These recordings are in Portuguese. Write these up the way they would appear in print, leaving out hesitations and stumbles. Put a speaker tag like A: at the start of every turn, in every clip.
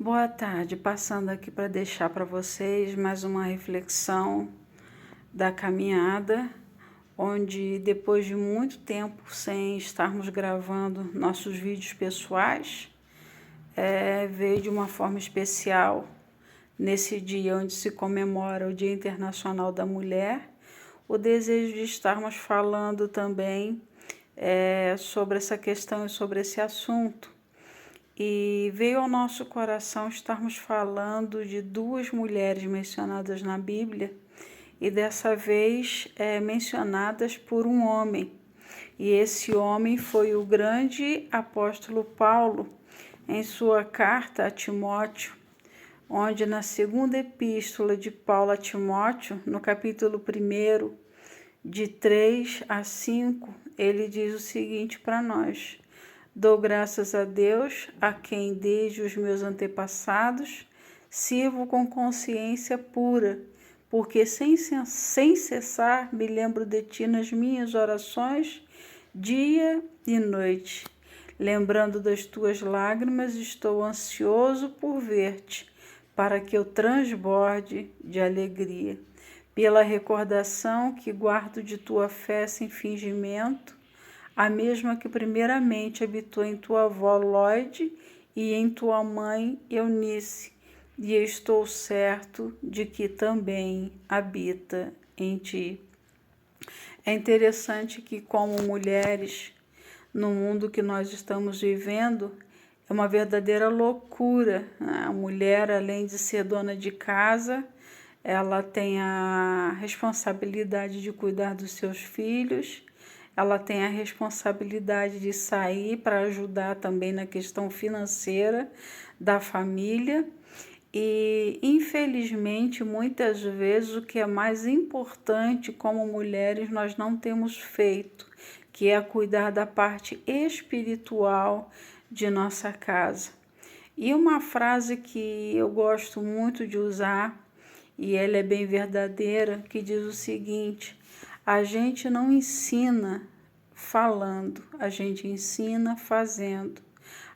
A: Boa tarde, passando aqui para deixar para vocês mais uma reflexão da caminhada, onde depois de muito tempo sem estarmos gravando nossos vídeos pessoais, veio de uma forma especial nesse dia onde se comemora o Dia Internacional da Mulher, o desejo de estarmos falando também sobre essa questão e sobre esse assunto. E veio ao nosso coração estarmos falando de duas mulheres mencionadas na Bíblia e dessa vez mencionadas por um homem. E esse homem foi o grande apóstolo Paulo, em sua carta a Timóteo, onde na segunda epístola de Paulo a Timóteo, no capítulo 1, de 3 a 5, ele diz o seguinte para nós: dou graças a Deus, a quem desde os meus antepassados sirvo com consciência pura, porque sem cessar me lembro de ti nas minhas orações, dia e noite. Lembrando das tuas lágrimas, estou ansioso por ver-te, para que eu transborde de alegria. Pela recordação que guardo de tua fé sem fingimento, a mesma que primeiramente habitou em tua avó Lóide e em tua mãe Eunice, e estou certo de que também habita em ti. É interessante que, como mulheres, no mundo que nós estamos vivendo, é uma verdadeira loucura. A mulher, além de ser dona de casa, ela tem a responsabilidade de cuidar dos seus filhos, ela tem a responsabilidade de sair para ajudar também na questão financeira da família. E, infelizmente, muitas vezes o que é mais importante como mulheres nós não temos feito, que é cuidar da parte espiritual de nossa casa. E uma frase que eu gosto muito de usar, e ela é bem verdadeira, que diz o seguinte: a gente não ensina falando, a gente ensina fazendo.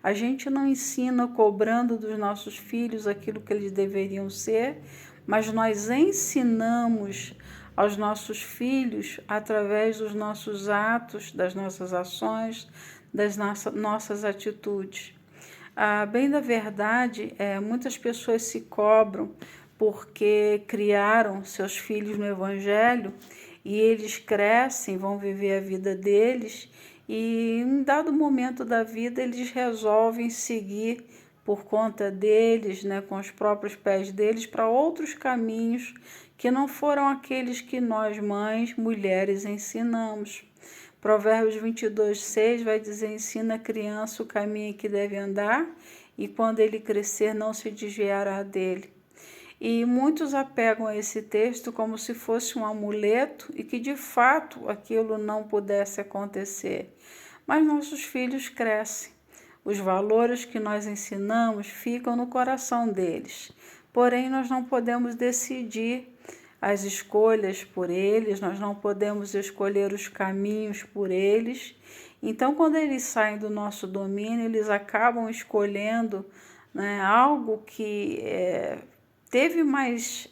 A: A gente não ensina cobrando dos nossos filhos aquilo que eles deveriam ser, mas nós ensinamos aos nossos filhos através dos nossos atos, das nossas ações, das nossas atitudes. Bem da verdade, muitas pessoas se cobram porque criaram seus filhos no Evangelho e eles crescem, vão viver a vida deles e em dado momento da vida eles resolvem seguir por conta deles, com os próprios pés deles, para outros caminhos que não foram aqueles que nós, mães, mulheres, ensinamos. Provérbios 22:6 vai dizer: ensina a criança o caminho que deve andar e quando ele crescer não se desviará dele. E muitos apegam a esse texto como se fosse um amuleto e que de fato aquilo não pudesse acontecer. Mas nossos filhos crescem. Os valores que nós ensinamos ficam no coração deles. Porém, nós não podemos decidir as escolhas por eles, nós não podemos escolher os caminhos por eles. Então, quando eles saem do nosso domínio, eles acabam escolhendo algo que teve mais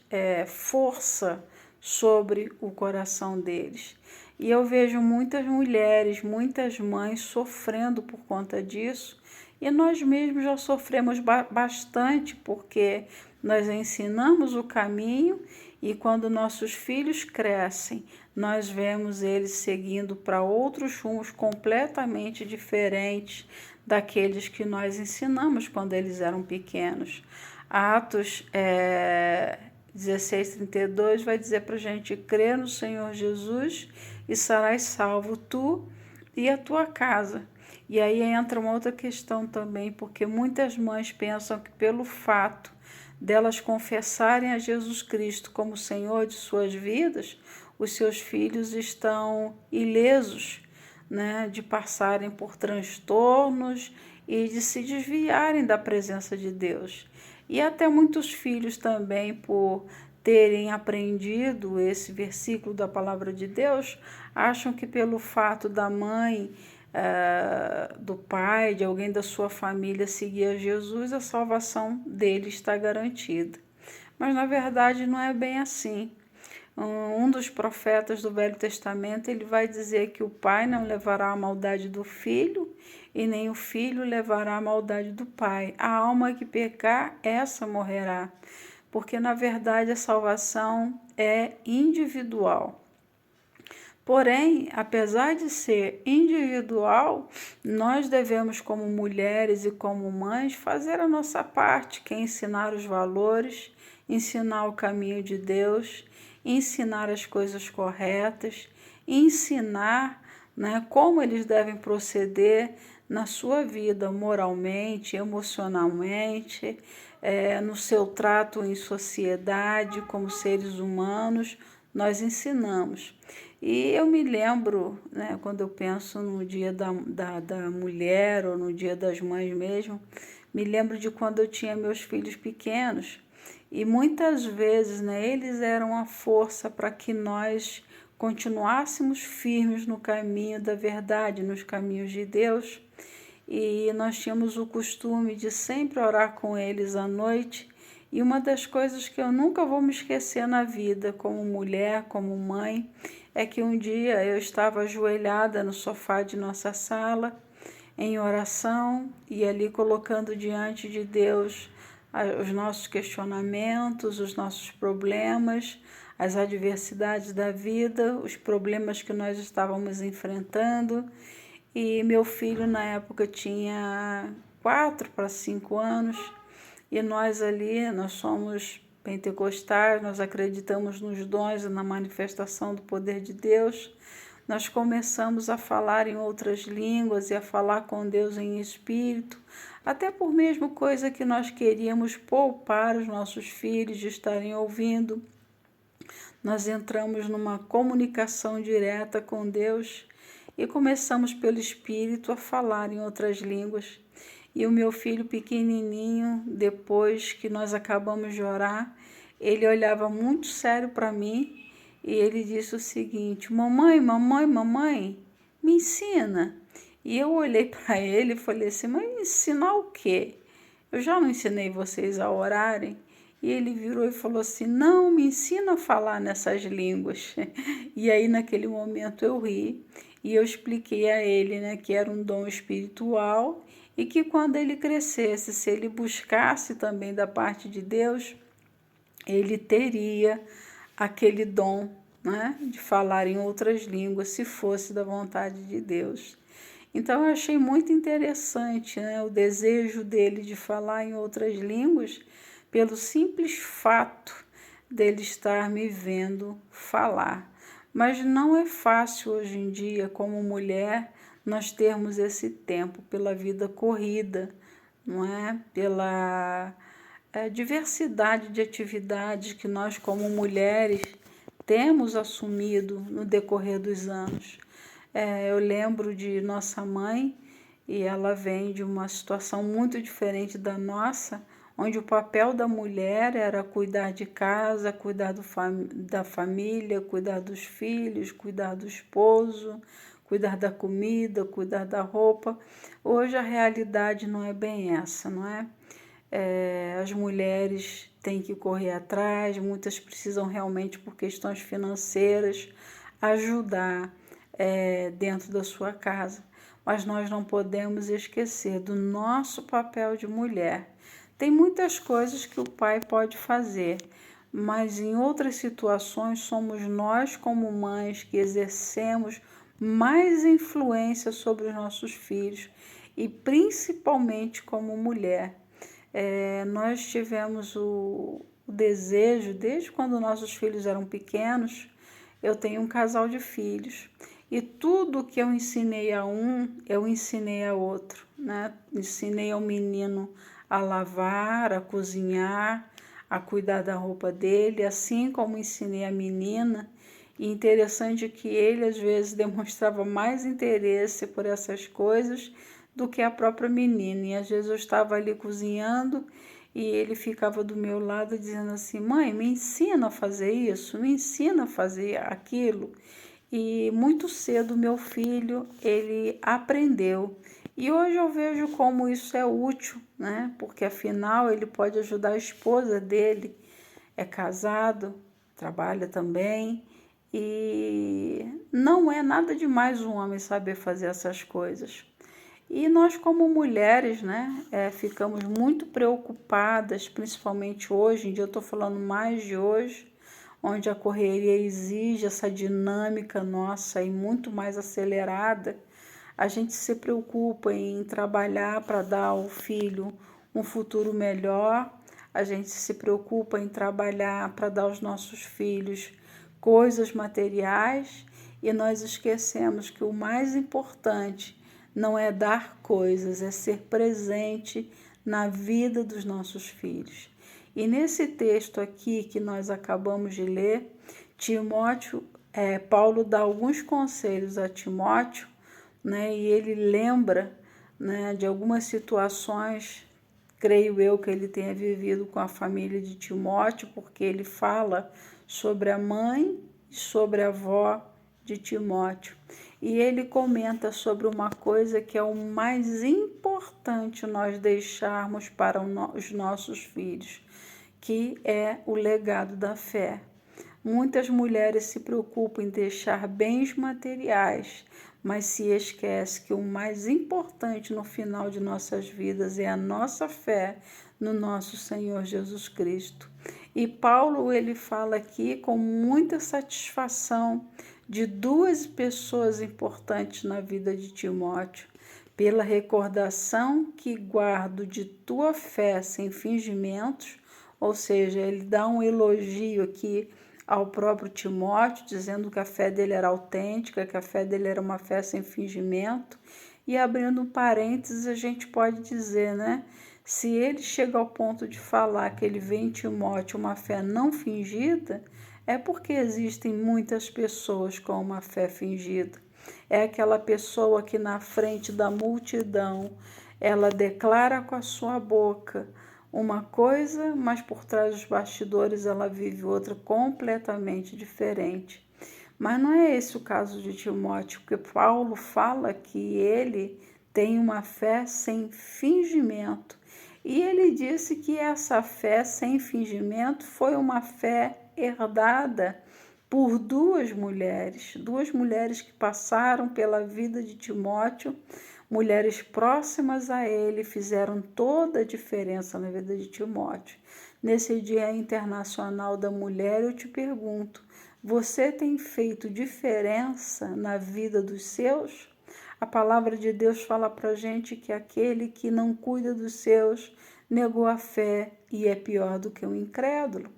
A: força sobre o coração deles. E eu vejo muitas mulheres, muitas mães sofrendo por conta disso, e nós mesmos já sofremos bastante, porque nós ensinamos o caminho e quando nossos filhos crescem, nós vemos eles seguindo para outros rumos completamente diferentes daqueles que nós ensinamos quando eles eram pequenos. Atos 16:32 vai dizer para a gente: crer no Senhor Jesus e serás salvo tu e a tua casa. E aí entra uma outra questão também, porque muitas mães pensam que pelo fato delas confessarem a Jesus Cristo como Senhor de suas vidas, os seus filhos estão ilesos, de passarem por transtornos e de se desviarem da presença de Deus. E até muitos filhos também, por terem aprendido esse versículo da palavra de Deus, acham que pelo fato da mãe do pai, de alguém da sua família seguir a Jesus, a salvação dele está garantida. Mas na verdade não é bem assim. Um dos profetas do Velho Testamento, ele vai dizer que o pai não levará a maldade do filho e nem o filho levará a maldade do pai. A alma que pecar, essa morrerá. Porque na verdade a salvação é individual. Porém, apesar de ser individual, nós devemos, como mulheres e como mães, fazer a nossa parte, que é ensinar os valores, ensinar o caminho de Deus, ensinar as coisas corretas, ensinar, né, como eles devem proceder na sua vida, moralmente, emocionalmente, no seu trato em sociedade, como seres humanos, nós ensinamos. E eu me lembro, né, quando eu penso no dia da mulher ou no dia das mães mesmo, me lembro de quando eu tinha meus filhos pequenos e muitas vezes, né, eles eram a força para que nós continuássemos firmes no caminho da verdade, nos caminhos de Deus. E nós tínhamos o costume de sempre orar com eles à noite. E uma das coisas que eu nunca vou me esquecer na vida, como mulher, como mãe, é que um dia eu estava ajoelhada no sofá de nossa sala, em oração, e ali colocando diante de Deus os nossos questionamentos, os nossos problemas, as adversidades da vida, os problemas que nós estávamos enfrentando. E meu filho na época tinha 4 para 5 anos, e nós ali, nós somos pentecostais, nós acreditamos nos dons e na manifestação do poder de Deus. Nós começamos a falar em outras línguas e a falar com Deus em espírito, até por mesmo coisa que nós queríamos poupar os nossos filhos de estarem ouvindo. Nós entramos numa comunicação direta com Deus e começamos pelo Espírito a falar em outras línguas. E o meu filho pequenininho, depois que nós acabamos de orar, ele olhava muito sério para mim e ele disse o seguinte: mamãe, mamãe, mamãe, me ensina. E eu olhei para ele e falei assim: mas me ensinar o quê? Eu já não ensinei vocês a orarem? E ele virou e falou assim: não, me ensina a falar nessas línguas. E aí naquele momento eu ri e eu expliquei a ele, né, que era um dom espiritual e que quando ele crescesse, se ele buscasse também da parte de Deus, ele teria aquele dom, né, de falar em outras línguas, se fosse da vontade de Deus. Então eu achei muito interessante, né, o desejo dele de falar em outras línguas, pelo simples fato dele estar me vendo falar. Mas não é fácil hoje em dia, como mulher, nós termos esse tempo pela vida corrida, não é? Pela diversidade de atividades que nós, como mulheres, temos assumido no decorrer dos anos. Eu lembro de nossa mãe, e ela vem de uma situação muito diferente da nossa, onde o papel da mulher era cuidar de casa, cuidar da família, cuidar dos filhos, cuidar do esposo, cuidar da comida, cuidar da roupa. Hoje a realidade não é bem essa, não é? As mulheres têm que correr atrás, muitas precisam realmente, por questões financeiras, ajudar dentro da sua casa. Mas nós não podemos esquecer do nosso papel de mulher. Tem muitas coisas que o pai pode fazer, mas em outras situações somos nós, como mães, que exercemos mais influência sobre os nossos filhos e principalmente como mulher. Nós tivemos o desejo, desde quando nossos filhos eram pequenos, eu tenho um casal de filhos, e tudo que eu ensinei a um, eu ensinei a outro, né? Ensinei ao menino a lavar, a cozinhar, a cuidar da roupa dele, assim como ensinei a menina. E interessante que ele às vezes demonstrava mais interesse por essas coisas do que a própria menina. E às vezes eu estava ali cozinhando e ele ficava do meu lado dizendo assim: mãe, me ensina a fazer isso, me ensina a fazer aquilo. e muito cedo meu filho, ele aprendeu. E hoje eu vejo como isso é útil, né? Porque afinal ele pode ajudar a esposa dele, é casado, trabalha também, e não é nada demais um homem saber fazer essas coisas. E nós, como mulheres, né, ficamos muito preocupadas, principalmente hoje em dia, eu estou falando mais de hoje, onde a correria exige essa dinâmica nossa e muito mais acelerada. A gente se preocupa em trabalhar para dar ao filho um futuro melhor, a gente se preocupa em trabalhar para dar aos nossos filhos coisas materiais e nós esquecemos que o mais importante não é dar coisas, é ser presente na vida dos nossos filhos. E nesse texto aqui que nós acabamos de ler, Paulo dá alguns conselhos a Timóteo, né, e ele lembra, né, de algumas situações, creio eu que ele tenha vivido com a família de Timóteo, porque ele fala sobre a mãe e sobre a avó de Timóteo. E ele comenta sobre uma coisa que é o mais importante nós deixarmos para os nossos filhos, que é o legado da fé. Muitas mulheres se preocupam em deixar bens materiais, mas se esquece que o mais importante no final de nossas vidas é a nossa fé no nosso Senhor Jesus Cristo. E Paulo, ele fala aqui com muita satisfação de duas pessoas importantes na vida de Timóteo, pela recordação que guardo de tua fé sem fingimentos, ou seja, ele dá um elogio aqui ao próprio Timóteo, dizendo que a fé dele era autêntica, que a fé dele era uma fé sem fingimento. E abrindo um parênteses, a gente pode dizer, né? Se ele chega ao ponto de falar que ele vê em Timóteo uma fé não fingida, é porque existem muitas pessoas com uma fé fingida. É aquela pessoa que na frente da multidão, ela declara com a sua boca uma coisa, mas por trás dos bastidores ela vive outra completamente diferente. Mas não é esse o caso de Timóteo, porque Paulo fala que ele tem uma fé sem fingimento. E ele disse que essa fé sem fingimento foi uma fé herdada por duas mulheres que passaram pela vida de Timóteo, mulheres próximas a ele, fizeram toda a diferença na vida de Timóteo. Nesse Dia Internacional da Mulher, eu te pergunto, você tem feito diferença na vida dos seus? A palavra de Deus fala para a gente que aquele que não cuida dos seus negou a fé e é pior do que um incrédulo.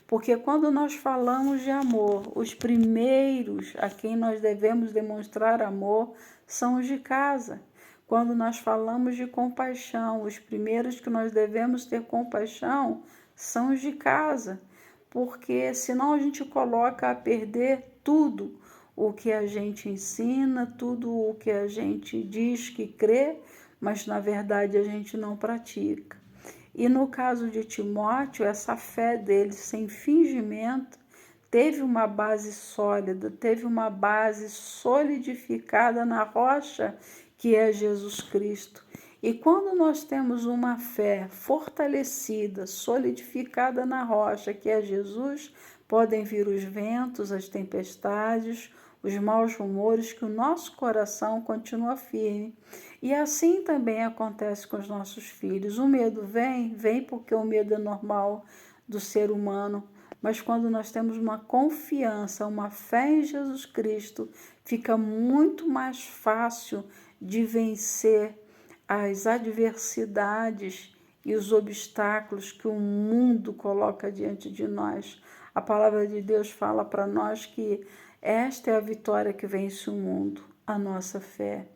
A: Porque quando nós falamos de amor, os primeiros a quem nós devemos demonstrar amor são os de casa. Quando nós falamos de compaixão, os primeiros que nós devemos ter compaixão são os de casa. Porque senão a gente coloca a perder tudo o que a gente ensina, tudo o que a gente diz que crê, mas na verdade a gente não pratica. E no caso de Timóteo, essa fé dele sem fingimento teve uma base sólida, teve uma base solidificada na rocha que é Jesus Cristo. E quando nós temos uma fé fortalecida, solidificada na rocha que é Jesus, podem vir os ventos, as tempestades, os maus rumores, que o nosso coração continua firme. E assim também acontece com os nossos filhos. O medo vem porque o medo é normal do ser humano, mas quando nós temos uma confiança, uma fé em Jesus Cristo, fica muito mais fácil de vencer as adversidades e os obstáculos que o mundo coloca diante de nós. A palavra de Deus fala para nós que esta é a vitória que vence o mundo, a nossa fé.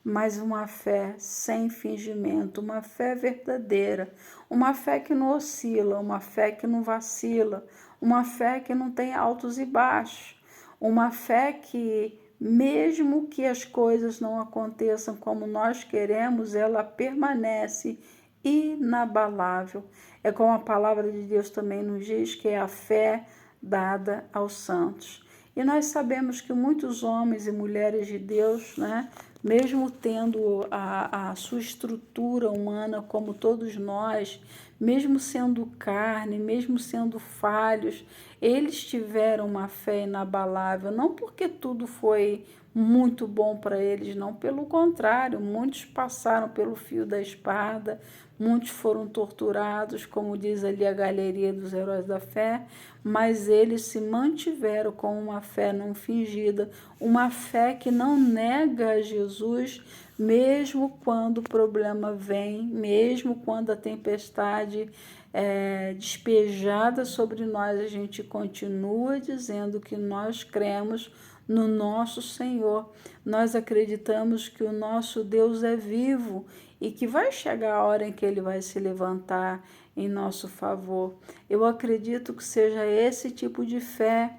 A: Mas uma fé sem fingimento, uma fé verdadeira, uma fé que não oscila, uma fé que não vacila, uma fé que não tem altos e baixos, uma fé que, mesmo que as coisas não aconteçam como nós queremos, ela permanece inabalável. É como a palavra de Deus também nos diz, que é a fé dada aos santos. E nós sabemos que muitos homens e mulheres de Deus, né, mesmo tendo a sua estrutura humana como todos nós, mesmo sendo carne, mesmo sendo falhos, eles tiveram uma fé inabalável, não porque tudo foi muito bom para eles, não, pelo contrário, muitos passaram pelo fio da espada, muitos foram torturados, como diz ali a galeria dos heróis da fé, mas eles se mantiveram com uma fé não fingida, uma fé que não nega a Jesus, mesmo quando o problema vem, mesmo quando a tempestade é despejada sobre nós, a gente continua dizendo que nós cremos no nosso Senhor. Nós acreditamos que o nosso Deus é vivo e que vai chegar a hora em que ele vai se levantar em nosso favor. Eu acredito que seja esse tipo de fé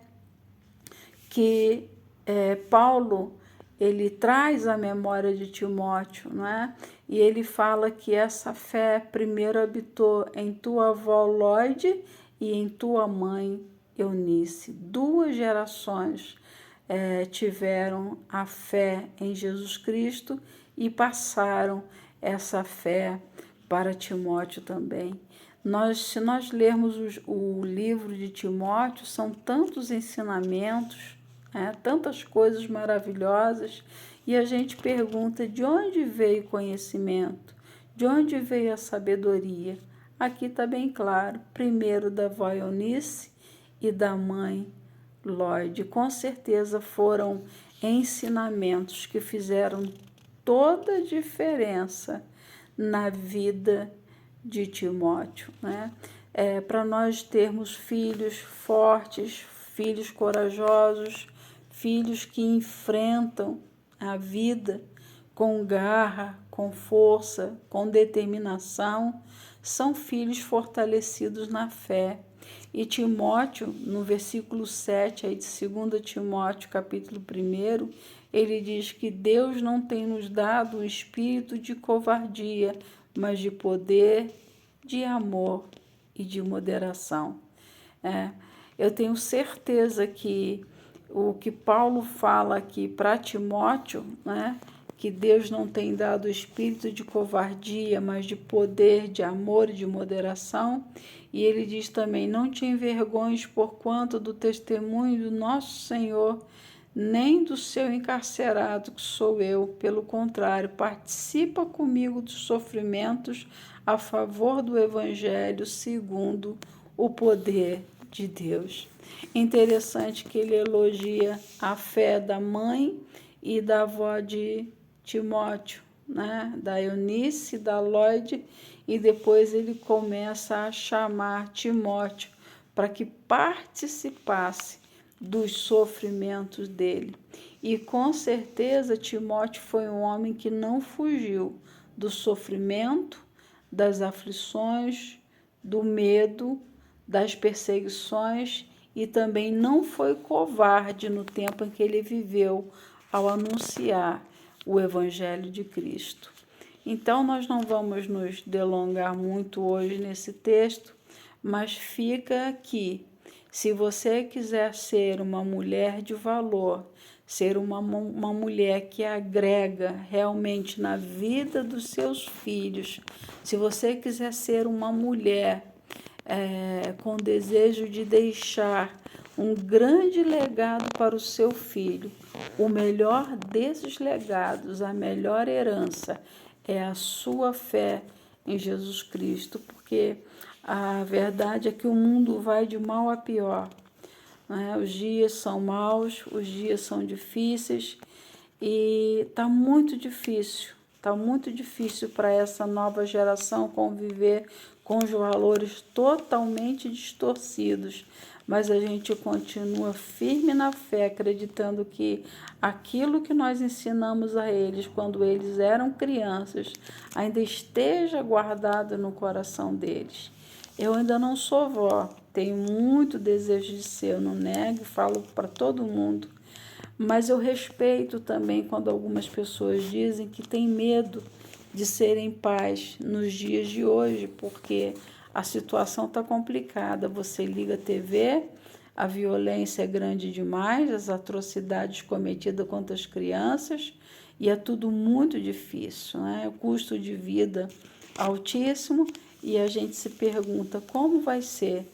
A: que Paulo ele traz à memória de Timóteo, não é? E ele fala que essa fé primeiro habitou em tua avó Lóide e em tua mãe Eunice. 2 gerações tiveram a fé em Jesus Cristo e passaram essa fé para Timóteo também. Se nós lermos o livro de Timóteo, são tantos ensinamentos, tantas coisas maravilhosas, e a gente pergunta de onde veio o conhecimento, de onde veio a sabedoria. Aqui está bem claro, primeiro da avó Eunice e da mãe Lóide. Com certeza foram ensinamentos que fizeram toda a diferença na vida de Timóteo, né? Para nós termos filhos fortes, filhos corajosos, filhos que enfrentam a vida com garra, com força, com determinação, são filhos fortalecidos na fé. E Timóteo, no versículo 7 aí de 2 Timóteo, capítulo 1, ele diz que Deus não tem nos dado um espírito de covardia, mas de poder, de amor e de moderação. Eu tenho certeza que o que Paulo fala aqui para Timóteo, né, que Deus não tem dado o espírito de covardia, mas de poder, de amor e de moderação. E ele diz também, não te envergonhes por quanto do testemunho do nosso Senhor, nem do seu encarcerado, que sou eu. Pelo contrário, participa comigo dos sofrimentos a favor do Evangelho, segundo o poder de Deus. Interessante que ele elogia a fé da mãe e da avó de Timóteo, né? Da Eunice, da Lóide, e depois ele começa a chamar Timóteo para que participasse dos sofrimentos dele. E com certeza Timóteo foi um homem que não fugiu do sofrimento, das aflições, do medo, das perseguições, e também não foi covarde no tempo em que ele viveu ao anunciar o Evangelho de Cristo. Então, nós não vamos nos delongar muito hoje nesse texto, mas fica aqui. Se você quiser ser uma mulher de valor, ser uma mulher que agrega realmente na vida dos seus filhos, se você quiser ser uma mulher com desejo de deixar um grande legado para o seu filho, o melhor desses legados, a melhor herança é a sua fé em Jesus Cristo, porque a verdade é que o mundo vai de mal a pior, né? Os dias são maus, os dias são difíceis e está muito difícil para essa nova geração conviver com os valores totalmente distorcidos, mas a gente continua firme na fé, acreditando que aquilo que nós ensinamos a eles quando eles eram crianças ainda esteja guardado no coração deles. Eu ainda não sou vó, tenho muito desejo de ser, eu não nego, falo para todo mundo, mas eu respeito também quando algumas pessoas dizem que têm medo de serem pais nos dias de hoje, porque a situação está complicada. Você liga a TV, a violência é grande demais, as atrocidades cometidas contra as crianças, e é tudo muito difícil, né? O custo de vida altíssimo, e a gente se pergunta como vai ser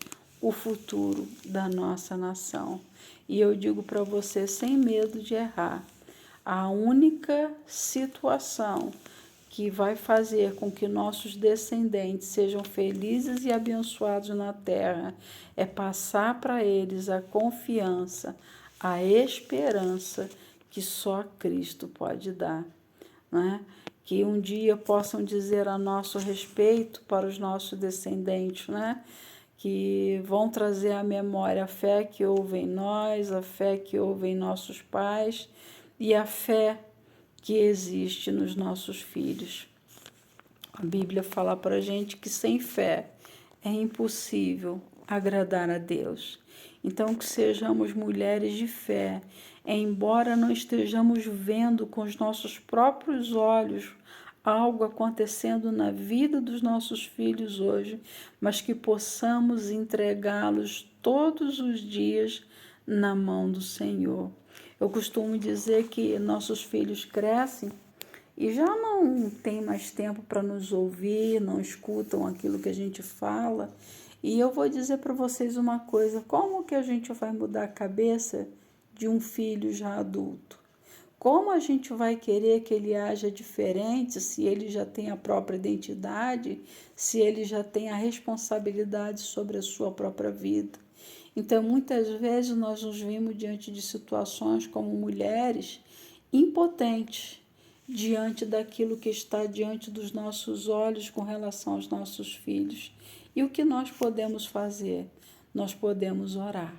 A: o futuro da nossa nação. E eu digo para você, sem medo de errar, a única situação que vai fazer com que nossos descendentes sejam felizes e abençoados na terra é passar para eles a confiança, a esperança que só Cristo pode dar, né? Que um dia possam dizer a nosso respeito para os nossos descendentes, né? Que vão trazer à memória a fé que houve em nós, a fé que houve em nossos pais e a fé que existe nos nossos filhos. A Bíblia fala para a gente que sem fé é impossível agradar a Deus. Então, que sejamos mulheres de fé, embora não estejamos vendo com os nossos próprios olhos algo acontecendo na vida dos nossos filhos hoje, mas que possamos entregá-los todos os dias na mão do Senhor. Eu costumo dizer que nossos filhos crescem e já não tem mais tempo para nos ouvir, não escutam aquilo que a gente fala. E eu vou dizer para vocês uma coisa: como que a gente vai mudar a cabeça de um filho já adulto? Como a gente vai querer que ele haja diferente se ele já tem a própria identidade, se ele já tem a responsabilidade sobre a sua própria vida? Então, muitas vezes nós nos vemos diante de situações como mulheres impotentes diante daquilo que está diante dos nossos olhos com relação aos nossos filhos. E o que nós podemos fazer? Nós podemos orar.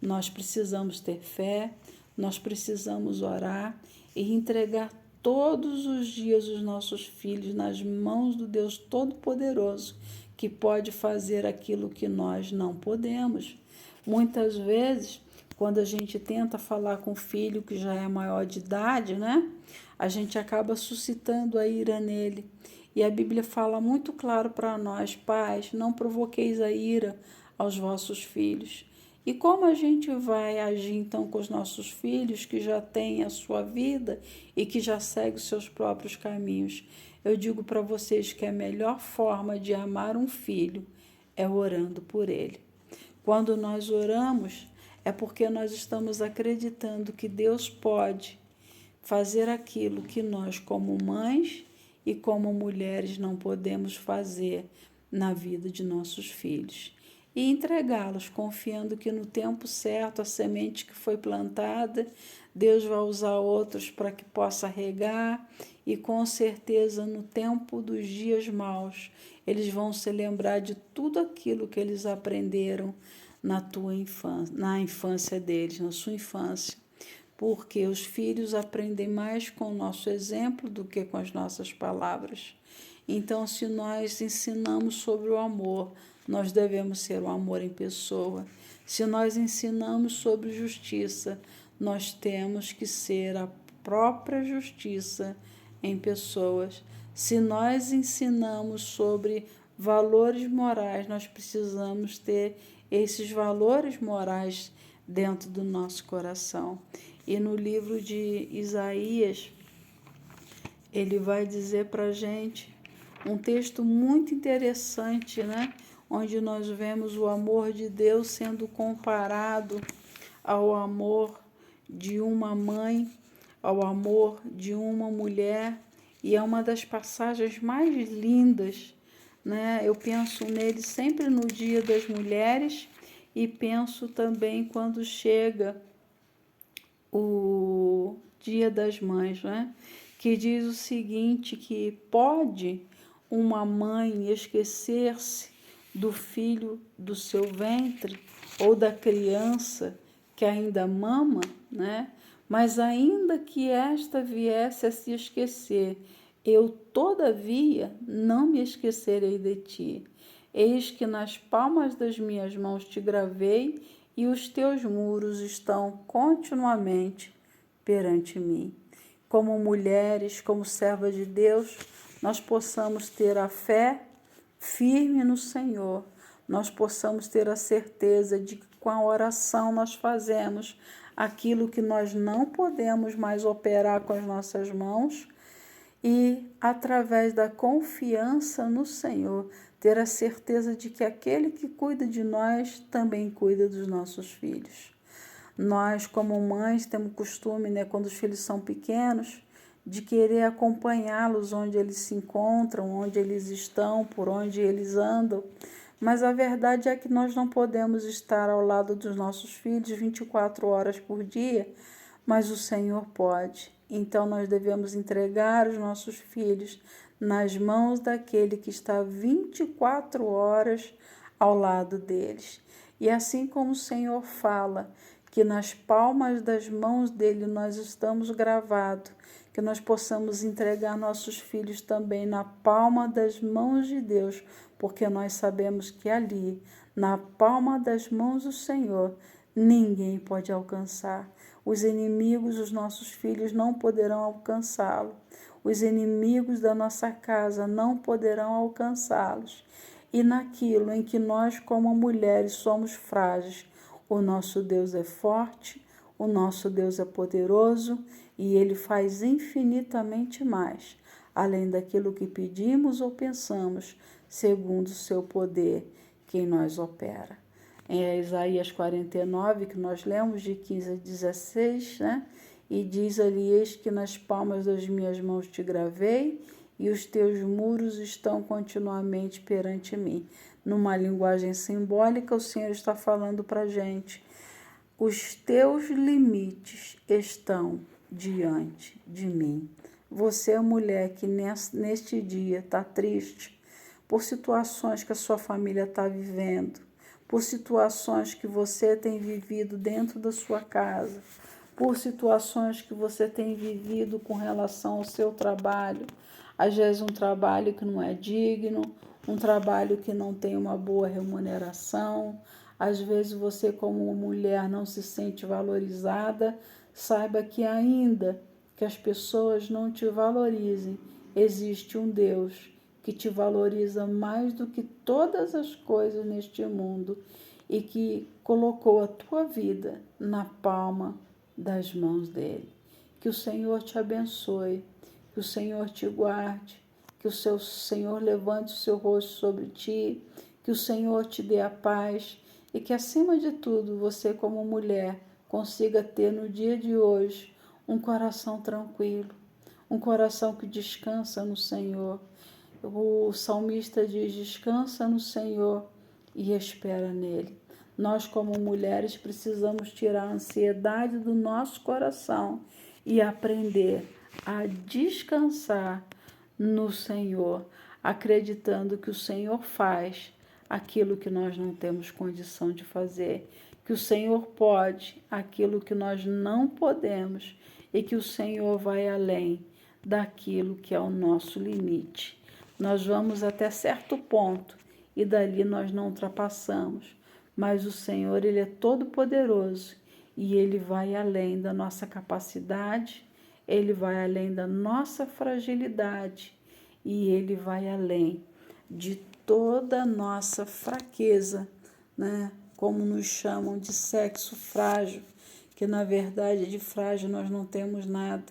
A: Nós precisamos ter fé, nós precisamos orar e entregar todos os dias os nossos filhos nas mãos do Deus Todo-Poderoso, que pode fazer aquilo que nós não podemos. Muitas vezes, quando a gente tenta falar com o filho que já é maior de idade, né? A gente acaba suscitando a ira nele. E a Bíblia fala muito claro para nós: pais, não provoqueis a ira aos vossos filhos. E como a gente vai agir então com os nossos filhos que já têm a sua vida e que já seguem os seus próprios caminhos? Eu digo para vocês que a melhor forma de amar um filho é orando por ele. Quando nós oramos, é porque nós estamos acreditando que Deus pode fazer aquilo que nós, como mães e como mulheres, não podemos fazer na vida de nossos filhos. E entregá-los, confiando que no tempo certo, a semente que foi plantada, Deus vai usar outros para que possa regar, e com certeza no tempo dos dias maus, eles vão se lembrar de tudo aquilo que eles aprenderam na infância deles, na sua infância. Porque os filhos aprendem mais com o nosso exemplo do que com as nossas palavras. Então, se nós ensinamos sobre o amor, nós devemos ser o amor em pessoa. Se nós ensinamos sobre justiça, nós temos que ser a própria justiça em pessoas. Se nós ensinamos sobre valores morais, nós precisamos ter esses valores morais dentro do nosso coração. E no livro de Isaías, ele vai dizer para a gente um texto muito interessante, né? Onde nós vemos o amor de Deus sendo comparado ao amor de uma mãe, ao amor de uma mulher, e é uma das passagens mais lindas, né? Eu penso nele sempre no Dia das Mulheres e penso também quando chega o Dia das Mães, né? Que diz o seguinte, que pode uma mãe esquecer-se do filho do seu ventre ou da criança que ainda mama, né? Mas ainda que esta viesse a se esquecer, eu, todavia, não me esquecerei de ti. Eis que nas palmas das minhas mãos te gravei e os teus muros estão continuamente perante mim. Como mulheres, como servas de Deus, nós possamos ter a fé firme no Senhor, nós possamos ter a certeza de que com a oração nós fazemos aquilo que nós não podemos mais operar com as nossas mãos e, através da confiança no Senhor, ter a certeza de que aquele que cuida de nós também cuida dos nossos filhos. Nós, como mães, temos costume, quando os filhos são pequenos, de querer acompanhá-los onde eles se encontram, onde eles estão, por onde eles andam. Mas a verdade é que nós não podemos estar ao lado dos nossos filhos 24 horas por dia, mas o Senhor pode. Então nós devemos entregar os nossos filhos nas mãos daquele que está 24 horas ao lado deles. E assim como o Senhor fala que nas palmas das mãos dele nós estamos gravados, que nós possamos entregar nossos filhos também na palma das mãos de Deus, porque nós sabemos que ali, na palma das mãos do Senhor, ninguém pode alcançar. Os inimigos dos nossos filhos não poderão alcançá-lo. Os inimigos da nossa casa não poderão alcançá-los. E naquilo em que nós, como mulheres, somos frágeis, o nosso Deus é forte, o nosso Deus é poderoso e Ele faz infinitamente mais, além daquilo que pedimos ou pensamos, segundo o seu poder, que em nós opera. É Isaías 49, que nós lemos de 15 a 16, E diz ali, eis que nas palmas das minhas mãos te gravei, e os teus muros estão continuamente perante mim. Numa linguagem simbólica, o Senhor está falando para a gente, os teus limites estão diante de mim. Você é mulher que neste dia está triste por situações que a sua família está vivendo, por situações que você tem vivido dentro da sua casa, por situações que você tem vivido com relação ao seu trabalho, às vezes um trabalho que não é digno, um trabalho que não tem uma boa remuneração, às vezes você como mulher não se sente valorizada, saiba que ainda que as pessoas não te valorizem, existe um Deus que te valoriza mais do que todas as coisas neste mundo e que colocou a tua vida na palma das mãos dele. Que o Senhor te abençoe, que o Senhor te guarde, que o Senhor levante o seu rosto sobre ti, que o Senhor te dê a paz e que, acima de tudo, você como mulher consiga ter no dia de hoje um coração tranquilo, um coração que descansa no Senhor. O salmista diz, descansa no Senhor e espera nele. Nós, como mulheres, precisamos tirar a ansiedade do nosso coração e aprender a descansar no Senhor, acreditando que o Senhor faz aquilo que nós não temos condição de fazer, que o Senhor pode aquilo que nós não podemos e que o Senhor vai além daquilo que é o nosso limite. Nós vamos até certo ponto e dali nós não ultrapassamos, mas o Senhor, Ele é todo poderoso e Ele vai além da nossa capacidade, Ele vai além da nossa fragilidade e Ele vai além de toda a nossa fraqueza, Como nos chamam de sexo frágil, que na verdade de frágil nós não temos nada.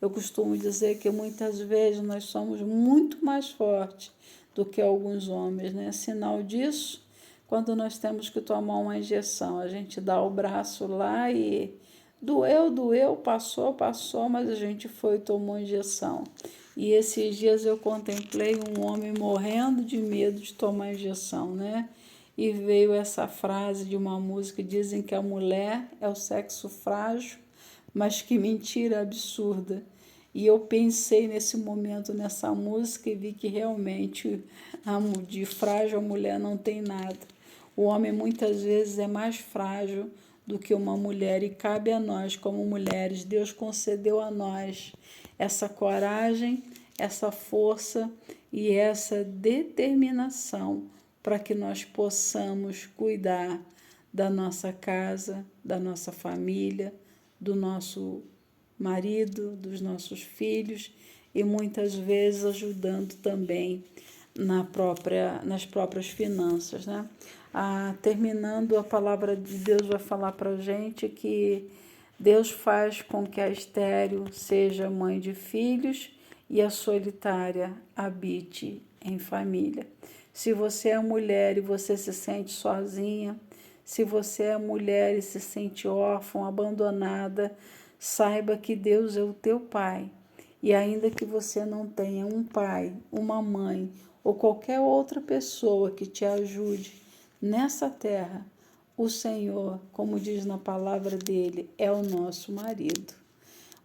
A: Eu costumo dizer que muitas vezes nós somos muito mais fortes do que alguns homens, Sinal disso, quando nós temos que tomar uma injeção, a gente dá o braço lá e doeu, passou, mas a gente foi e tomou injeção. E esses dias eu contemplei um homem morrendo de medo de tomar injeção, E veio essa frase de uma música, dizem que a mulher é o sexo frágil, mas que mentira absurda. E eu pensei nesse momento nessa música e vi que realmente de frágil a mulher não tem nada. O homem muitas vezes é mais frágil do que uma mulher e cabe a nós como mulheres. Deus concedeu a nós essa coragem, essa força e essa determinação para que nós possamos cuidar da nossa casa, da nossa família, do nosso marido, dos nossos filhos e muitas vezes ajudando também nas próprias finanças, né? Terminando, a palavra de Deus vai falar para a gente que Deus faz com que a estéril seja mãe de filhos e a solitária habite em família. Se você é mulher e você se sente sozinha, se você é mulher e se sente órfã, abandonada, saiba que Deus é o teu Pai. E ainda que você não tenha um pai, uma mãe ou qualquer outra pessoa que te ajude nessa terra, o Senhor, como diz na palavra dele, é o nosso marido.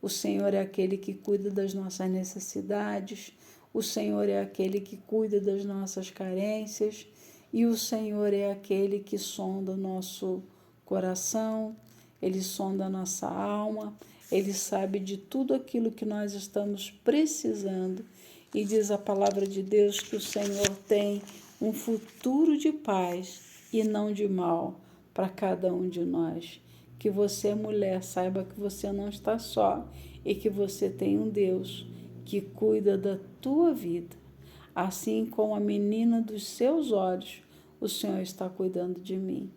A: O Senhor é aquele que cuida das nossas necessidades, o Senhor é aquele que cuida das nossas carências e o Senhor é aquele que sonda o nosso coração, ele sonda a nossa alma, ele sabe de tudo aquilo que nós estamos precisando. E diz a palavra de Deus que o Senhor tem um futuro de paz e não de mal para cada um de nós. Que você, mulher, saiba que você não está só e que você tem um Deus que cuida da tua vida. Assim como a menina dos seus olhos, o Senhor está cuidando de mim.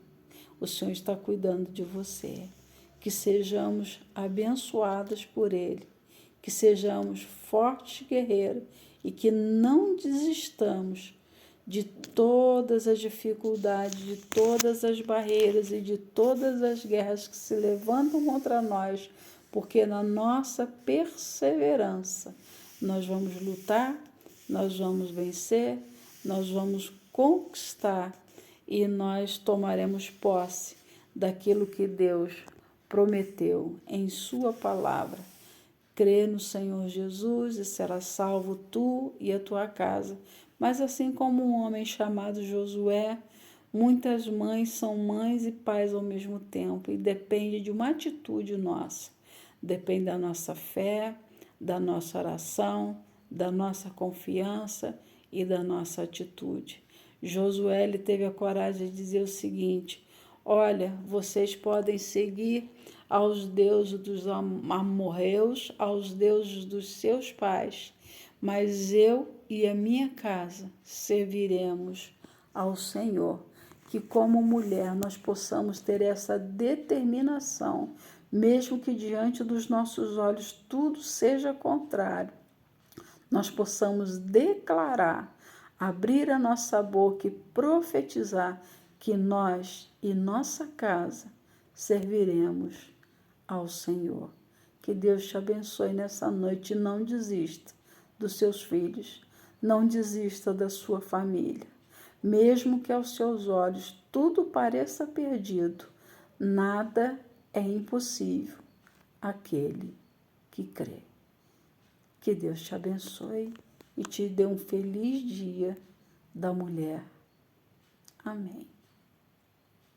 A: O Senhor está cuidando de você. Que sejamos abençoadas por Ele, que sejamos fortes guerreiros e que não desistamos de todas as dificuldades, de todas as barreiras e de todas as guerras que se levantam contra nós, porque na nossa perseverança nós vamos lutar, nós vamos vencer, nós vamos conquistar e nós tomaremos posse daquilo que Deus prometeu em sua palavra. Crê no Senhor Jesus e será salvo tu e a tua casa. Mas assim como um homem chamado Josué, muitas mães são mães e pais ao mesmo tempo e depende de uma atitude nossa. Depende da nossa fé, da nossa oração, da nossa confiança e da nossa atitude. Josué ele teve a coragem de dizer o seguinte: olha, vocês podem seguir aos deuses dos amorreus, aos deuses dos seus pais, mas eu e a minha casa serviremos ao Senhor. Que como mulher nós possamos ter essa determinação, mesmo que diante dos nossos olhos tudo seja contrário, nós possamos declarar, abrir a nossa boca e profetizar que nós e nossa casa serviremos ao Senhor. Que Deus te abençoe nessa noite e não desista dos seus filhos, não desista da sua família. Mesmo que aos seus olhos tudo pareça perdido, nada é impossível àquele que crê. Que Deus te abençoe e te dê um feliz dia da mulher. Amém.